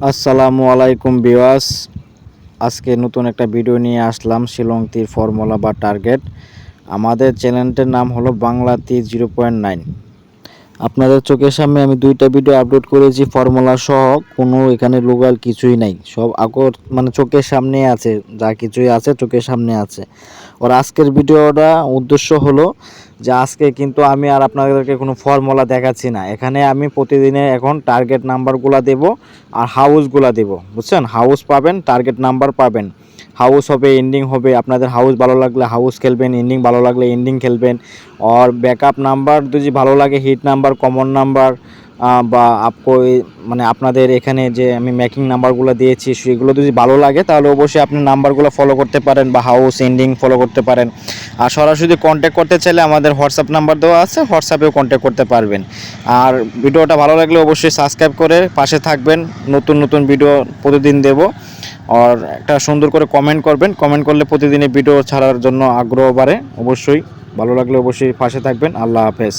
আসসালামু আলাইকুম ভিউয়ার্স, আজকে নতুন একটা ভিডিও নিয়ে আসলাম শিলং তীর ফর্মুলা বা টার্গেট। আমাদের চ্যানেলটার নাম হলো বাংলা তীর 0.9। আপনাদের চোখের সামনে আমি দুইটা ভিডিও আপলোড করেছি ফর্মুলা সহ, কোনো এখানে লোকাল কিছুই নাই, সব মানে চোখের সামনে আছে, যা কিছুই আছে চোখের সামনে আছে। ওর আজকের ভিডিওটা উদ্দেশ্য হলো যে আজকে কিন্তু আমি আর আপনাদেরকে কোনো ফর্মুলা দেখাচ্ছি না, এখানে আমি প্রতিদিনে এখন টার্গেট নাম্বারগুলো দেব আর হাউসগুলো দেব, বুঝছেন? হাউস পাবেন, টার্গেট নাম্বার পাবেন। হাউস হবে, এন্ডিং হবে, আপনাদের হাউস ভালো লাগলে হাউস খেলবেন, এন্ডিং ভালো লাগলে এন্ডিং খেলবেন। और ব্যাকআপ নাম্বার যদি ভালো লাগে, হিট নাম্বার, কমন নাম্বার বা মানে আপনাদের এখানে যে আমি মেকিং নাম্বারগুলো দিয়েছি সেগুলো যদি ভালো লাগে তাহলে অবশ্যই আপনি নাম্বারগুলো ফলো করতে পারেন বা হাউস এন্ডিং ফলো করতে পারেন। আর সরাসরি কন্ট্যাক্ট করতে চাইলে আমাদের হোয়াটসঅ্যাপ নাম্বার দেওয়া আছে, হোয়াটসঅ্যাপেও কন্ট্যাক্ট করতে পারবেন। আর ভিডিওটা ভালো লাগলে অবশ্যই সাবস্ক্রাইব করে পাশে থাকবেন, নতুন নতুন ভিডিও প্রতিদিন দেব। আর একটা সুন্দর করে কমেন্ট করবেন, কমেন্ট করলে প্রতিদিনই ভিডিও ছাড়ার জন্য আগ্রহ বাড়ে। অবশ্যই ভালো লাগলে অবশ্যই পাশে থাকবেন। আল্লাহ হাফেজ।